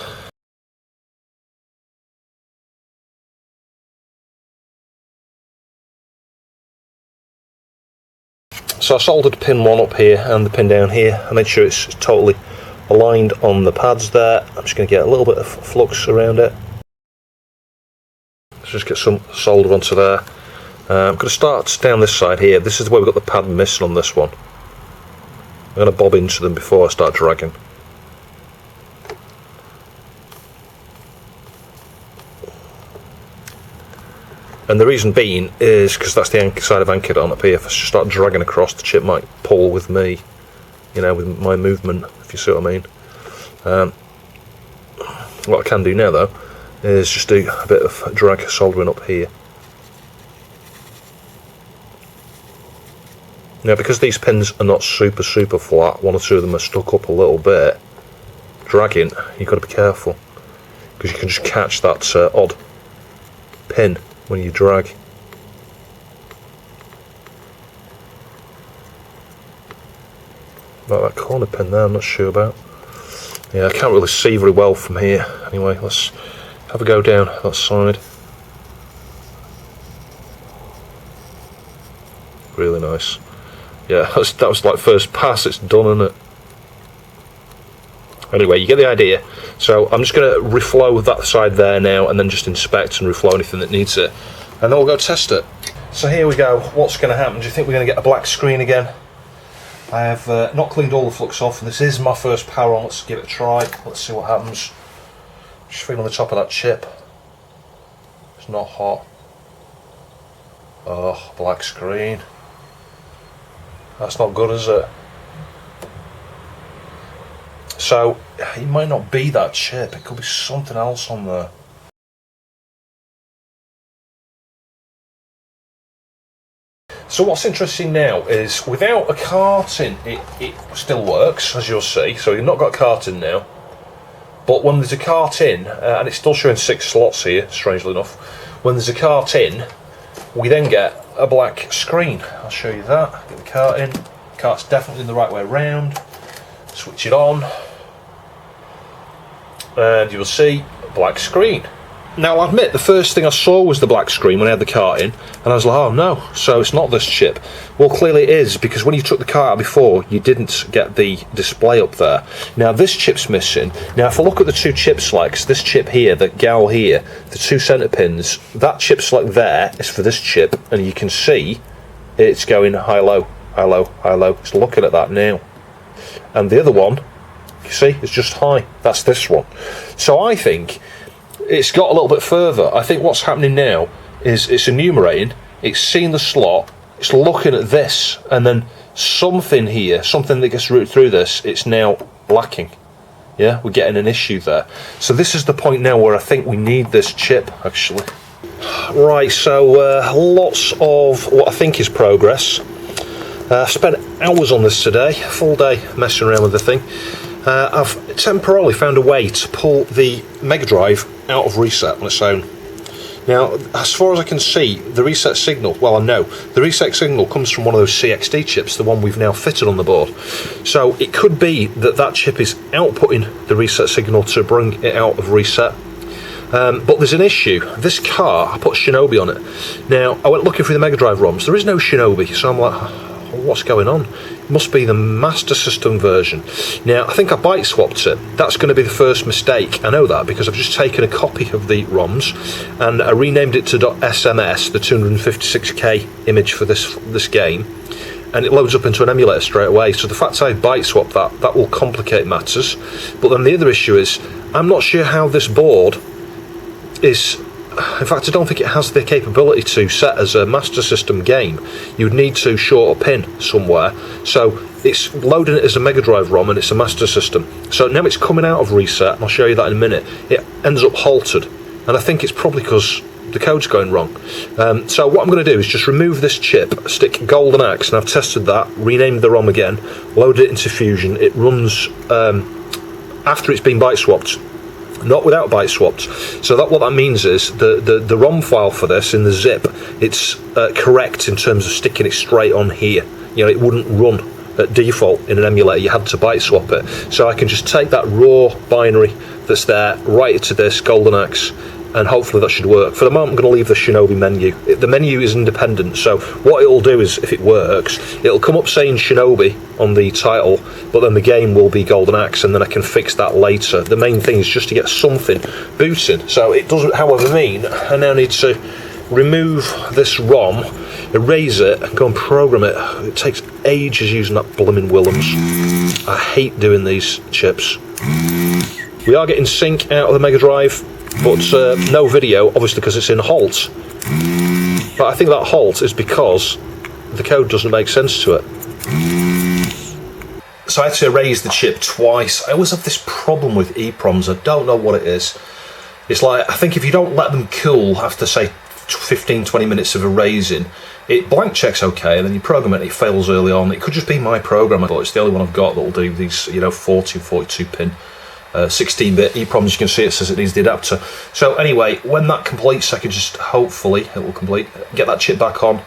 So I soldered pin 1 up here and the pin down here. I made sure it's totally aligned on the pads there. I'm just going to get a little bit of flux around it. Let's just get some solder onto there. I'm going to start down this side here. This is where we've got the pad missing on this one. I'm going to bob into them before I start dragging. And the reason being is because that's the side I've anchored on up here. If I start dragging across, the chip might pull with me, you know, with my movement, if you see what I mean. What I can do now though is just do a bit of drag soldering up here. Now, because these pins are not super flat, one or two of them are stuck up a little bit, dragging, you've got to be careful, because you can just catch that odd pin when you drag. Like that corner pin there, I'm not sure about. Yeah, I can't really see very well from here. Anyway, let's have a go down that side. Really nice. Yeah, that was like first pass, it's done, isn't it? Anyway, you get the idea. So I'm just going to reflow that side there now, and then just inspect and reflow anything that needs it. And then we'll go test it. So here we go. What's going to happen? Do you think we're going to get a black screen again? I have not cleaned all the flux off, and this is my first power on. Let's give it a try. Let's see what happens. Just feel on the top of that chip. It's not hot. Oh, black screen. That's not good, is it? So, it might not be that chip, it could be something else on there. So what's interesting now is, without a carton, it still works, as you'll see. So you've not got a carton now. But when there's a cart in, and it's still showing 6 slots here, strangely enough. When there's a cart in, we then get a black screen. I'll show you that. Get the cart in. Cart's definitely in the right way round. Switch it on, and you will see a black screen. Now, I'll admit, the first thing I saw was the black screen when I had the cart in, and I was like, oh no, so it's not this chip. Well, clearly it is, because when you took the cart out before, you didn't get the display up there. Now, this chip's missing. Now, if I look at the 2 chip selects, this chip here, the gal here, the 2 centre pins, that chip select there is for this chip, and you can see it's going high-low, high-low, high-low. It's looking at that now. And the other one, you see, it's just high. That's this one. So I think it's got a little bit further. I think what's happening now is it's enumerating, it's seeing the slot, it's looking at this, and then something here, something that gets routed through this, it's now lacking. Yeah, we're getting an issue there. So this is the point now where I think we need this chip, actually. Right, so lots of what I think is progress. I've spent hours on this today, full day messing around with the thing. I've temporarily found a way to pull the Megadrive out of reset on its own. Now, as far as I can see, the reset signal, well, I know, the reset signal comes from one of those CXD chips, the one we've now fitted on the board. So it could be that that chip is outputting the reset signal to bring it out of reset. But there's an issue. This car, I put Shinobi on it. Now, I went looking through the Megadrive ROMs. There is no Shinobi, so I'm like, what's going on? It must be the Master System version. Now, I think I byte swapped it. That's going to be the first mistake. I know that because I've just taken a copy of the ROMs and I renamed it to .sms, the 256k image for this game, and it loads up into an emulator straight away. So the fact I byte swapped that will complicate matters. But then the other issue is, I'm not sure how this board is. In fact, I don't think it has the capability to set as a Master System game. You'd need to short a pin somewhere. So it's loading it as a Megadrive ROM and it's a Master System. So now it's coming out of reset, and I'll show you that in a minute. It ends up halted, and I think it's probably because the code's going wrong. So what I'm going to do is just remove this chip, stick Golden Axe, and I've tested that, renamed the ROM again, loaded it into Fusion. It runs after it's been byte swapped. Not without byte swapped. So what that means is the ROM file for this in the zip, it's correct in terms of sticking it straight on here. You know, it wouldn't run at default in an emulator. You had to byte swap it. So I can just take that raw binary that's there, write it to this Golden Axe, and hopefully that should work. For the moment, I'm going to leave the Shinobi menu. The menu is independent, so what it'll do is, if it works, it'll come up saying Shinobi on the title, but then the game will be Golden Axe, and then I can fix that later. The main thing is just to get something booting. So it doesn't, however, mean I now need to remove this ROM, erase it, and go and program it. It takes ages using that blooming Willems. I hate doing these chips. We are getting sync out of the Megadrive, but no video, obviously, because it's in halt. But I think that halt is because the code doesn't make sense to it. So I had to erase the chip twice. I always have this problem with EEPROMs. I don't know what it is. It's like, I think if you don't let them cool after, say, 15-20 minutes of erasing, it blank checks okay, and then you program it and it fails early on. It could just be my programmer, but it's the only one I've got that will do these, you know, 40 and 42 pin 16-bit EEPROMs. You can see it says it needs the adapter. So anyway, when that completes, I can just, hopefully it will complete, get that chip back on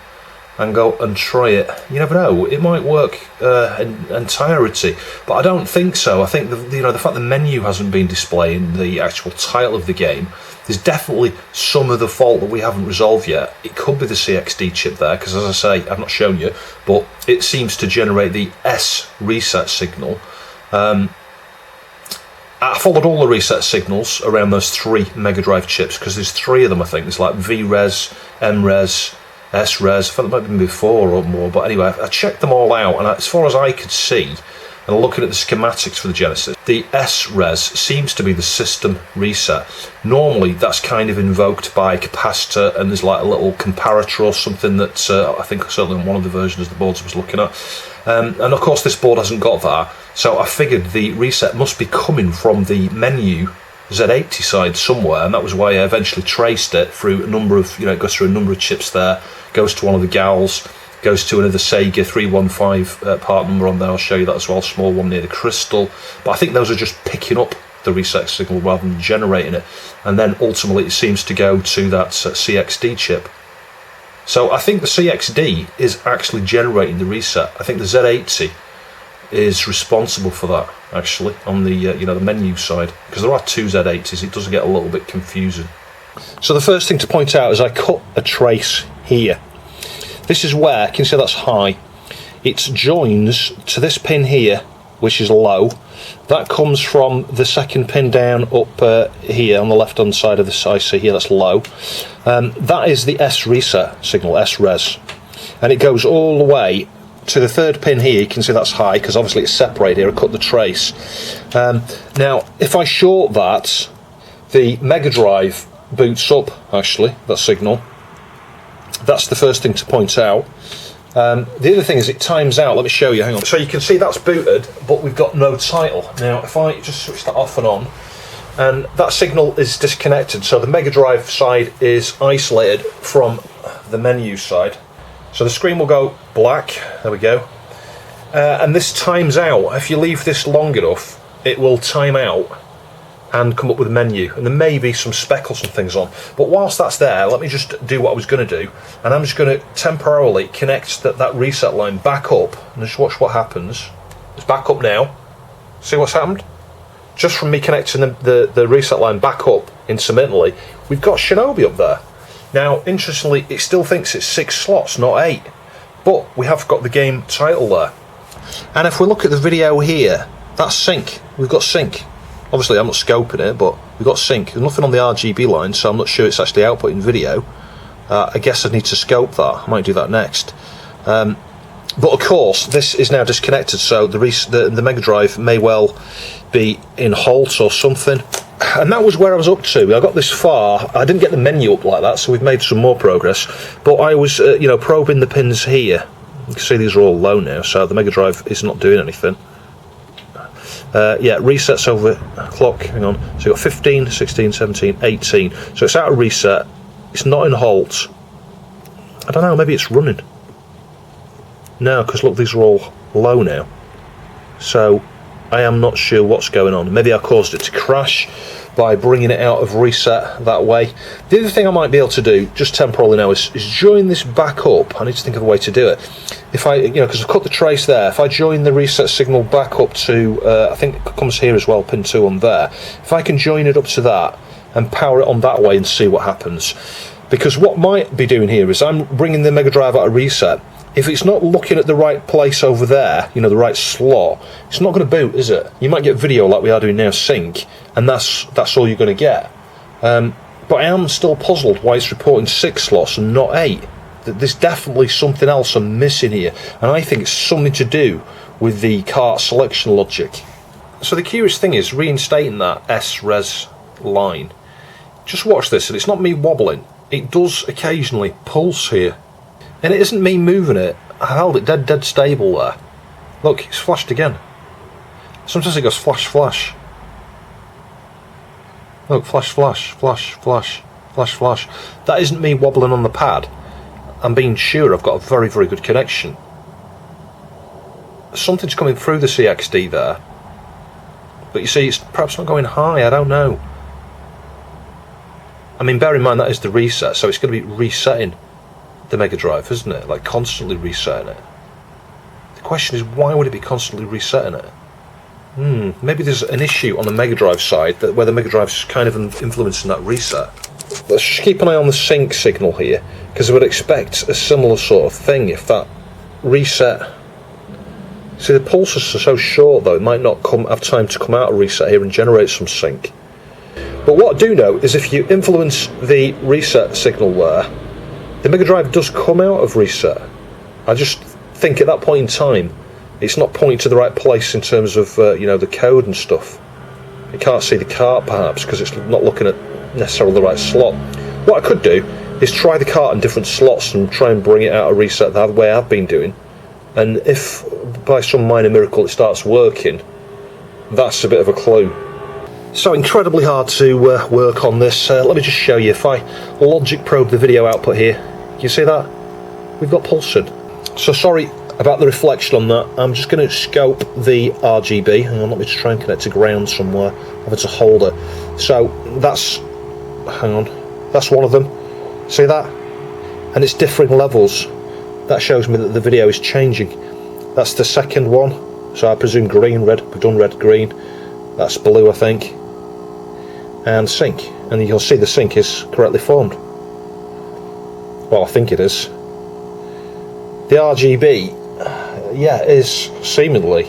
and go and try it. You never know, it might work in entirety, but I don't think so. I think the fact the menu hasn't been displaying the actual title of the game, there's definitely some of the fault that we haven't resolved yet. It could be the CXD chip there, because as I say, I've not shown you, but it seems to generate the S reset signal. I followed all the reset signals around those 3 Megadrive chips, because there's 3 of them, I think. There's like VRes, MRes, SRes, I think there might have been 4 or more, but anyway, I checked them all out, and as far as I could see, and looking at the schematics for the Genesis, the SRes seems to be the system reset. Normally, that's kind of invoked by a capacitor, and there's like a little comparator or something that I think certainly on one of the versions of the boards I was looking at. And of course, this board hasn't got that, so I figured the reset must be coming from the menu Z80 side somewhere, and that was why I eventually traced it through a number of, you know, it goes through a number of chips there, goes to one of the GALs, goes to another Sega 315 part number on there. I'll show you that as well, small one near the crystal. But I think those are just picking up the reset signal rather than generating it, and then ultimately it seems to go to that CXD chip. So I think the CXD is actually generating the reset. I think the Z80 is responsible for that, actually, on the the menu side, because there are 2 Z80s. It does get a little bit confusing. So the first thing to point out is I cut a trace here. This is where, can you see that's high? It joins to this pin here, which is low. That comes from the second pin down up here on the left hand side of this IC here, that's low. That is the S reset signal, S res, and it goes all the way to the third pin here. You can see that's high because obviously it's separated here. I cut the trace. Now if I short that, the Megadrive boots up, actually, that signal. That's the first thing to point out. The other thing is it times out. Let me show you, hang on. So you can see that's booted, but we've got no title. Now if I just switch that off and on, and that signal is disconnected, so the Megadrive side is isolated from the menu side. So the screen will go black, there we go. And this times out. If you leave this long enough, it will time out and come up with a menu, and there may be some speckles and things on, but whilst that's there, let me just do what I was going to do, and I'm just going to temporarily connect that reset line back up, and just watch what happens. It's back up now. See what's happened? Just from me connecting the reset line back up intermittently, we've got Shinobi up there. Now interestingly, it still thinks it's 6 slots, not 8, but we have got the game title there. And if we look at the video here, that's sync. We've got sync. Obviously I'm not scoping it, but we've got sync. There's nothing on the RGB line, so I'm not sure it's actually outputting video. I guess I need to scope that. I might do that next. But of course, this is now disconnected, so the Megadrive may well be in halt or something. And that was where I was up to. I got this far. I didn't get the menu up like that, so we've made some more progress. But I was, probing the pins here. You can see these are all low now, so the Megadrive is not doing anything. Yeah, resets over clock, hang on, so you've got 15, 16, 17, 18, so it's out of reset, it's not in halt. I don't know, maybe it's running. No, because look, these are all low now, so I am not sure what's going on. Maybe I caused it to crash by bringing it out of reset that way. The other thing I might be able to do, just temporarily now, is join this back up. I need to think of a way to do it. If I, because I've cut the trace there, if I join the reset signal back up to, I think it comes here as well, pin 2 on there, if I can join it up to that and power it on that way and see what happens. Because what might be doing here is I'm bringing the Megadrive out of reset. If it's not looking at the right place over there, the right slot, it's not going to boot, is it? You might get video like we are doing now, sync, and that's all you're going to get. But I am still puzzled why it's reporting 6 slots and not 8. There's definitely something else I'm missing here, and I think it's something to do with the cart selection logic. So the curious thing is reinstating that S-res line. Just watch this, and it's not me wobbling. It does occasionally pulse here. And it isn't me moving it. I held it dead stable there. Look, it's flashed again. Sometimes it goes flash, flash. Look, flash, flash, flash, flash, flash, flash. That isn't me wobbling on the pad. I'm being sure I've got a very, very good connection. Something's coming through the CXD there. But you see, it's perhaps not going high, I don't know. I mean, bear in mind that is the reset, so it's going to be resetting the Megadrive, isn't it? Like, constantly resetting it. The question is, why would it be constantly resetting it? Maybe there's an issue on the Megadrive side where the Megadrive's kind of influencing that reset. Let's just keep an eye on the sync signal here, because I would expect a similar sort of thing if that reset... See, the pulses are so short though, it might not have time to come out of reset here and generate some sync. But what I do know is if you influence the reset signal there, the Megadrive does come out of reset. I just think at that point in time, it's not pointing to the right place in terms of you know, the code and stuff. It can't see the cart perhaps because it's not looking at necessarily the right slot. What I could do is try the cart in different slots and try and bring it out of reset the way I've been doing. And if by some minor miracle it starts working, that's a bit of a clue. So incredibly hard to work on this. Let me just show you. If I logic probe the video output here, you see that? We've got pulsing. So sorry about the reflection on that. I'm just going to scope the RGB. Hang on, let me just try and connect to ground somewhere. If it's a holder. So that's, hang on, that's one of them. See that? And it's differing levels. That shows me that the video is changing. That's the second one. So I presume green, red. We've done red, green. That's blue, I think. And sync. And you'll see the sync is correctly formed. Well, I think it is. The RGB, yeah, is seemingly,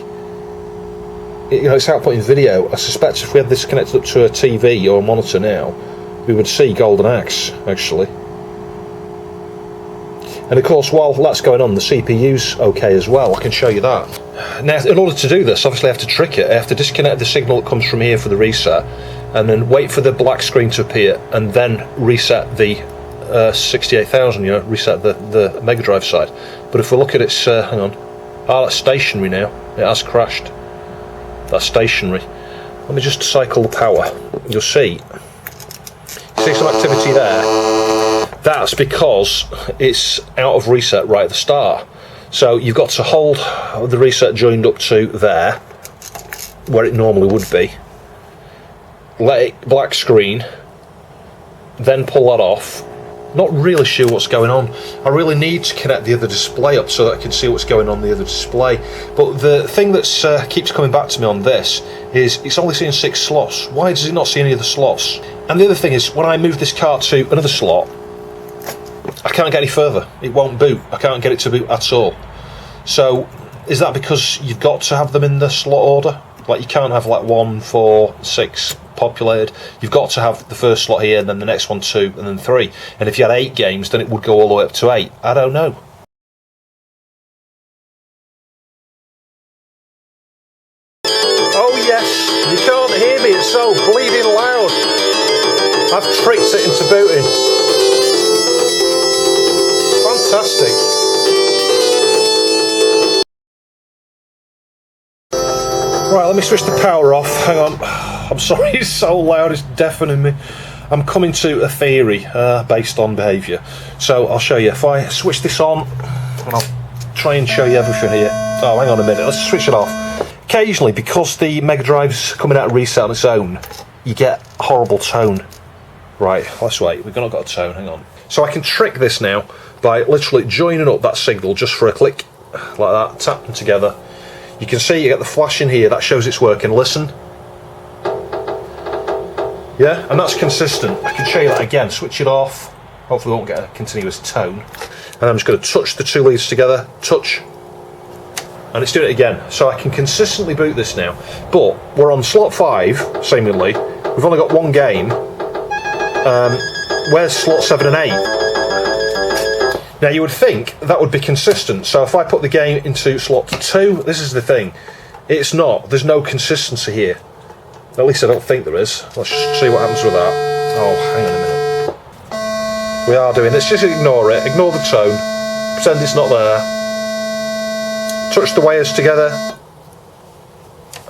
you know, it's outputting video. I suspect if we had this connected up to a TV or a monitor now, we would see Golden Axe, actually. And of course, while that's going on, the CPU's okay as well. I can show you that. Now, in order to do this, obviously I have to trick it. I have to disconnect the signal that comes from here for the reset, and then wait for the black screen to appear, and then reset the 68,000, you know, reset the Megadrive side. But if we look at its, hang on, that's stationary now. It has crashed. That's stationary. Let me just cycle the power. You'll see some activity there. That's because it's out of reset right at the start. So you've got to hold the reset joined up to there, where it normally would be. Let it black screen, then pull that off. Not really sure what's going on. I really need to connect the other display up so that I can see what's going on the other display. But the thing that keeps coming back to me on this is it's only seeing 6 slots. Why does it not see any of the slots? And the other thing is, when I move this card to another slot, I can't get any further. It won't boot. I can't get it to boot at all. So is that because you've got to have them in the slot order? Like, you can't have like 1, 4, 6 populated. You've got to have the first slot here, and then the next one 2, and then 3. And if you had 8 games, then it would go all the way up to 8. I don't know. Oh yes, you can't hear me. It's so bleeding loud. I've tricked it into booting. Fantastic. Right, let me switch the power off. Hang on. I'm sorry, it's so loud, it's deafening me. I'm coming to a theory based on behaviour. So I'll show you. If I switch this on, and I'll try and show you everything here. Oh, hang on a minute, let's switch it off. Occasionally, because the Megadrive's coming out of reset on its own, you get horrible tone. Right, let's wait, we've not got a tone, hang on. So I can trick this now by literally joining up that signal just for a click, like that, tap them together. You can see you get the flash in here, that shows it's working. Listen. Yeah, and that's consistent. I can show you that again. Switch it off. Hopefully we won't get a continuous tone. And I'm just going to touch the 2 leads together. Touch. And it's doing it again. So I can consistently boot this now. But we're on slot 5, seemingly. We've only got 1 game. Where's slot 7 and 8? Now you would think that would be consistent. So if I put the game into slot 2, this is the thing. It's not. There's no consistency here. At least I don't think there is. Let's just see what happens with that. Oh, hang on a minute. We are doing this. Just ignore it. Ignore the tone. Pretend it's not there. Touch the wires together.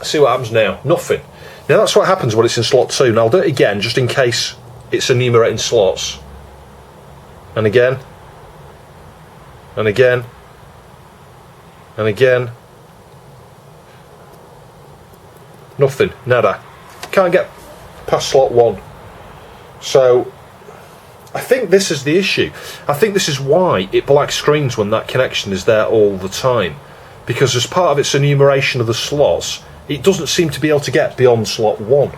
See what happens now. Nothing. Now that's what happens when it's in slot 2. Now I'll do it again just in case it's enumerating slots. And again. And again. And again. Nothing. Nada. Can't get past slot 1. So I think this is the issue. I think this is why it black screens when that connection is there all the time. Because as part of its enumeration of the slots, it doesn't seem to be able to get beyond slot 1.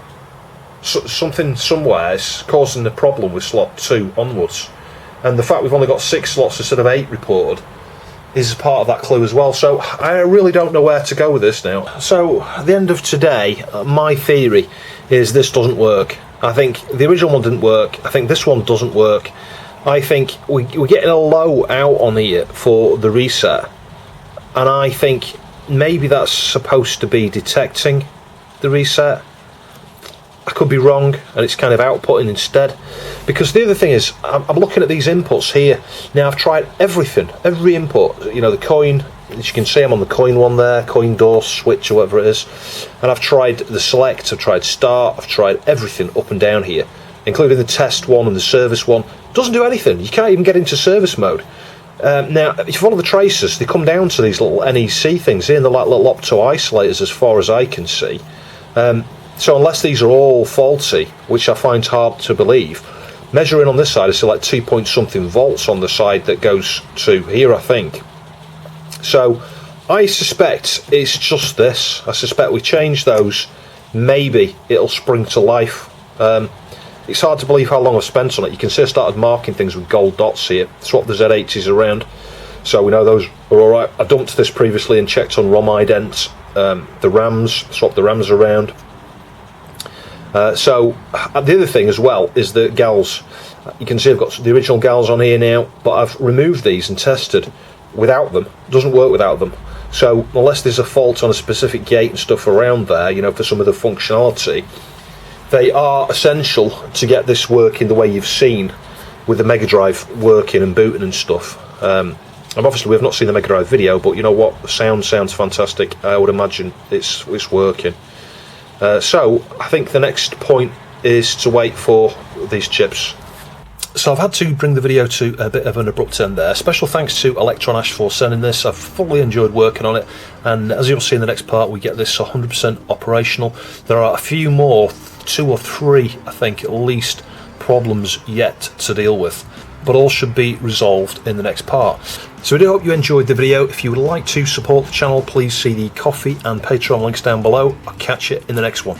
So, something somewhere is causing the problem with slot 2 onwards. And the fact we've only got 6 slots instead of 8 reported is part of that clue as well. So I really don't know where to go with this now. So at the end of today, my theory is this doesn't work. I think the original one didn't work. I think this one doesn't work. I think we're getting a low out on here for the reset. And I think maybe that's supposed to be detecting the reset. I could be wrong, and it's kind of outputting instead. Because the other thing is, I'm looking at these inputs here. Now I've tried everything, every input. You know, the coin, as you can see, I'm on the coin one there, coin door, switch, or whatever it is. And I've tried the select, I've tried start, I've tried everything up and down here, including the test one and the service one. Doesn't do anything. You can't even get into service mode. Now, if you follow the traces, they come down to these little NEC things here, and they're like little opto isolators as far as I can see. So unless these are all faulty, which I find hard to believe, measuring on this side is like 2 point something volts on the side that goes to here, I think. So I suspect it's just this. I suspect we change those, maybe it'll spring to life. It's hard to believe how long I've spent on it. You can see I started marking things with gold dots here, swap the Z80s around, so we know those are alright. I dumped this previously and checked on ROM idents, the RAMs, swapped the RAMs around. So the other thing as well is the GALs. You can see I've got the original GALs on here now, but I've removed these and tested without them. It doesn't work without them. So unless there's a fault on a specific gate and stuff around there, you know, for some of the functionality, they are essential to get this working the way you've seen with the Megadrive working and booting and stuff. And obviously we've not seen the Megadrive video, but you know what, the sound sounds fantastic. I would imagine it's working. So I think the next point is to wait for these chips. So I've had to bring the video to a bit of an abrupt end there. Special thanks to Electron Ash for sending this. I've fully enjoyed working on it, and as you'll see in the next part, we get this 100% operational. There are a few more, 2 or 3 I think at least, problems yet to deal with, but all should be resolved in the next part. So I do hope you enjoyed the video. If you would like to support the channel, please see the Ko-fi and Patreon links down below. I'll catch you in the next one.